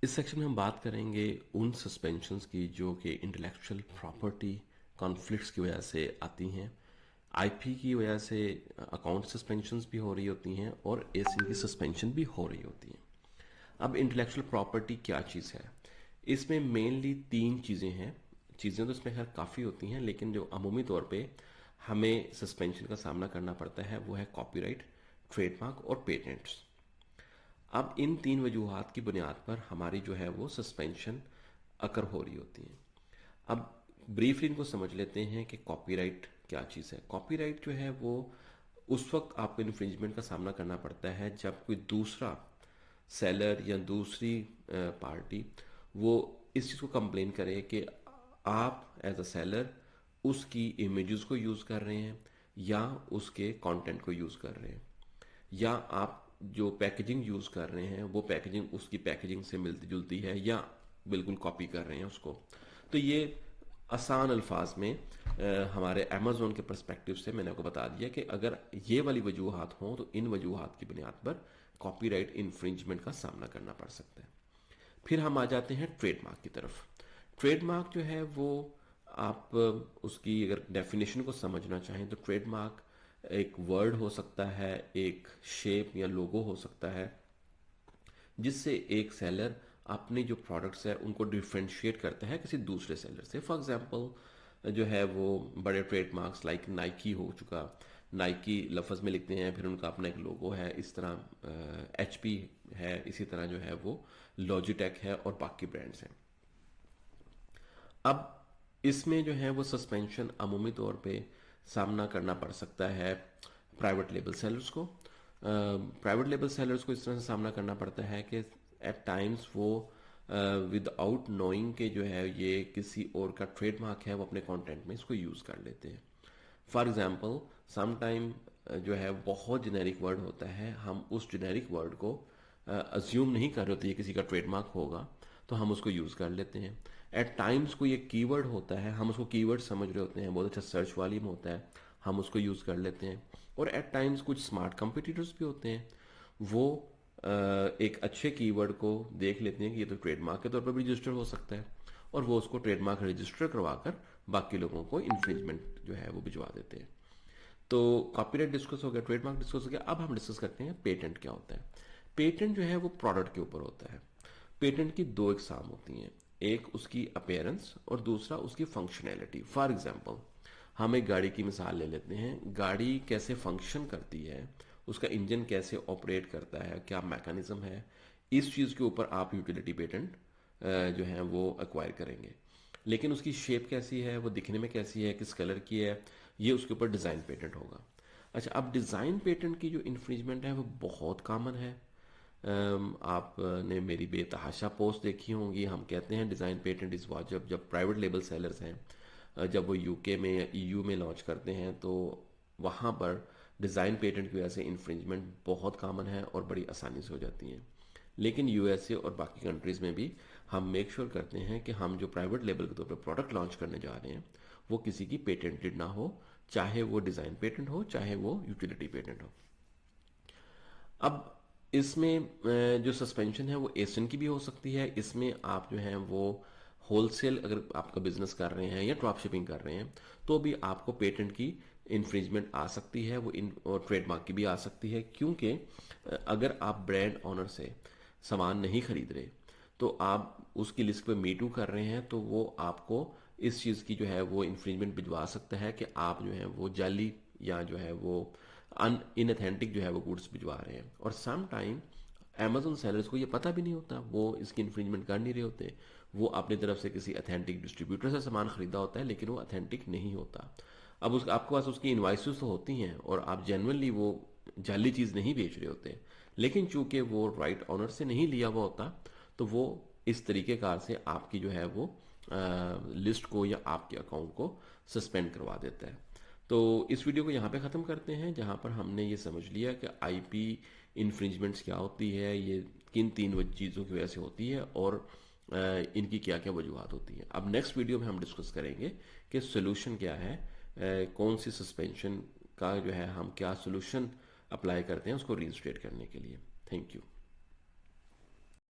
इस सेक्शन में हम बात करेंगे उन सस्पेंशंस की जो कि इंटेलेक्चुअल प्रॉपर्टी कॉन्फ्लिक्ट्स की वजह से आती हैं। आईपी की वजह से अकाउंट सस्पेंशंस भी हो रही होती हैं और एसिन की सस्पेंशन भी हो रही होती हैं। अब इंटेलेक्चुअल प्रॉपर्टी क्या चीज़ है? इसमें मेनली तीन चीज़ें हैं। चीज़ें तो इसमें खैर काफ़ी होती हैं, लेकिन जो अमूमी तौर पे हमें सस्पेंशन का सामना करना पड़ता है वो है कॉपीराइट, ट्रेडमार्क और पेटेंट्स। अब इन तीन वजूहात की बुनियाद पर हमारी जो है वो सस्पेंशन अकर हो रही होती है। अब ब्रीफली इनको समझ लेते हैं कि कॉपीराइट क्या चीज़ है। कॉपीराइट जो है वो उस वक्त आपको इन्फ्रिंजमेंट का सामना करना पड़ता है जब कोई दूसरा सेलर या दूसरी पार्टी वो इस चीज़ को कंप्लेन करे कि आप एज अ सेलर उसकी इमेजेस को यूज़ कर रहे हैं या उसके कंटेंट को यूज़ कर रहे हैं, या आप जो पैकेजिंग यूज़ कर रहे हैं वो पैकेजिंग उसकी पैकेजिंग से मिलती जुलती है या बिल्कुल कॉपी कर रहे हैं उसको। तो ये आसान अल्फाज में हमारे अमेज़ोन के पर्सपेक्टिव से मैंने आपको बता दिया कि अगर ये वाली वजूहात हों तो इन वजूहात की बुनियाद पर कॉपीराइट इन्फ्रिंजमेंट का सामना करना पड़ सकता है। फिर हम आ जाते हैं ट्रेडमार्क की तरफ। ट्रेडमार्क जो है वो आप उसकी अगर डेफिनेशन को समझना चाहें तो ट्रेडमार्क एक वर्ड हो सकता है, एक शेप या लोगो हो सकता है, जिससे एक सेलर अपनी जो प्रोडक्ट्स है उनको डिफ्रेंशिएट करता है किसी दूसरे सेलर से। फॉर एग्जांपल जो है वो बड़े ट्रेडमार्क्स लाइक नाइकी हो चुका, नाइकी लफ्ज़ में लिखते हैं, फिर उनका अपना एक लोगो है। इस तरह एचपी है, इसी तरह जो है वो लॉजिटेक है और बाकी ब्रांड्स हैं। अब इसमें जो है वो सस्पेंशन अमूमी तौर पे सामना करना पड़ सकता है प्राइवेट लेबल सेलर्स को। प्राइवेट लेबल सेलर्स को इस तरह से सामना करना पड़ता है कि एट टाइम्स वो विदाउट नोइंग के जो है ये किसी और का ट्रेडमार्क है वो अपने कंटेंट में इसको यूज़ कर लेते हैं। फॉर एग्जाम्पल सम टाइम जो है बहुत जेनेरिक वर्ड होता है, हम उस जेनेरिक वर्ड को अज्यूम नहीं कर रहे होते ये किसी का ट्रेडमार्क होगा, तो हम उसको यूज़ कर लेते हैं। एट टाइम्स कोई एक कीवर्ड होता है, हम उसको कीवर्ड समझ रहे होते हैं, बहुत अच्छा सर्च वॉल्यूम होता है, हम उसको यूज़ कर लेते हैं। और एट टाइम्स कुछ स्मार्ट कंपटीटर्स भी होते हैं, वो एक अच्छे कीवर्ड को देख लेते हैं कि ये तो ट्रेडमार्क के तौर पर भी रजिस्टर हो सकता है, और वो उसको ट्रेडमार्क रजिस्टर करवाकर बाकी लोगों को इन्फ्रिंजमेंट जो है वो भिजवा देते हैं। तो कॉपीराइट डिस्कस हो गया, ट्रेडमार्क डिस्कस हो गया। अब हम डिस्कस करते हैं पेटेंट क्या होता है। पेटेंट जो है वो प्रोडक्ट के ऊपर होता है। पेटेंट की दो एग्जाम होती हैं, एक उसकी अपीयरेंस और दूसरा उसकी फंक्शनैलिटी। फॉर एग्जांपल हम एक गाड़ी की मिसाल ले लेते हैं। गाड़ी कैसे फंक्शन करती है, उसका इंजन कैसे ऑपरेट करता है, क्या मैकेनिज्म है, इस चीज़ के ऊपर आप यूटिलिटी पेटेंट जो है वो एक्वायर करेंगे। लेकिन उसकी शेप कैसी है, वो दिखने में कैसी है, किस कलर की है, ये उसके ऊपर डिज़ाइन पेटेंट होगा। अच्छा, अब डिज़ाइन पेटेंट की जो इन्फ्रिंजमेंट है वो बहुत कॉमन है। आपने मेरी बेतहाशा पोस्ट देखी होंगी। हम कहते हैं डिज़ाइन पेटेंट इस वाजब, जब प्राइवेट लेबल सेलर्स हैं जब वो यूके में या ईयू में लॉन्च करते हैं तो वहाँ पर डिज़ाइन पेटेंट की वजह से इन्फ्रिंजमेंट बहुत कॉमन है और बड़ी आसानी से हो जाती हैं। लेकिन यूएसए और बाकी कंट्रीज़ में भी हम मेक श्योर करते हैं कि हम जो प्राइवेट लेवल के तौर पर प्रोडक्ट लॉन्च करने जा रहे हैं वो किसी की पेटेंटेड ना हो, चाहे वो डिज़ाइन पेटेंट हो चाहे वो यूटिलिटी पेटेंट हो। अब इसमें जो सस्पेंशन है वो एशियन की भी हो सकती है। इसमें आप जो हैं वो होलसेल अगर आपका बिजनेस कर रहे हैं या ड्रॉप शिपिंग कर रहे हैं तो भी आपको पेटेंट की इन्फ्रिंजमेंट आ सकती है, वो इन और ट्रेडमार्क की भी आ सकती है। क्योंकि अगर आप ब्रांड ऑनर से सामान नहीं खरीद रहे तो आप उसकी लिस्ट पे मीटू कर रहे हैं, तो वो आपको इस चीज़ की जो है वो इन्फ्रिंजमेंट भिजवा सकता है कि आप जो है वो जाली या जो है वो इनऑथेंटिक जो है वो गुड्स भिजवा रहे हैं। और सम टाइम अमेजोन सेलर्स को ये पता भी नहीं होता, वो इसकी इन्फ्रिंजमेंट कर नहीं रहे होते। वो अपनी तरफ से किसी अथेंटिक डिस्ट्रीब्यूटर से सामान खरीदा होता है लेकिन वो अथेंटिक नहीं होता। अब उस आपके पास उसकी इन्वाइसेस तो होती हैं और आप जेनुअनली वो जाली चीज़ नहीं बेच रहे होते, लेकिन चूंकि वो राइट ऑनर से नहीं लिया हुआ होता तो वो इस तरीके कार से आपकी जो है वो लिस्ट को या आपके अकाउंट को सस्पेंड करवा देता है। तो इस वीडियो को यहाँ पे ख़त्म करते हैं, जहाँ पर हमने ये समझ लिया कि आईपी इन्फ्रिंजमेंट्स क्या होती है, ये किन तीन चीज़ों की वजह से होती है और इनकी क्या क्या वजूहत होती हैं। अब नेक्स्ट वीडियो में हम डिस्कस करेंगे कि सोल्यूशन क्या है, कौन सी सस्पेंशन का जो है हम क्या सोल्यूशन अप्लाई करते हैं उसको रीइंस्टेट करने के लिए। Thank you.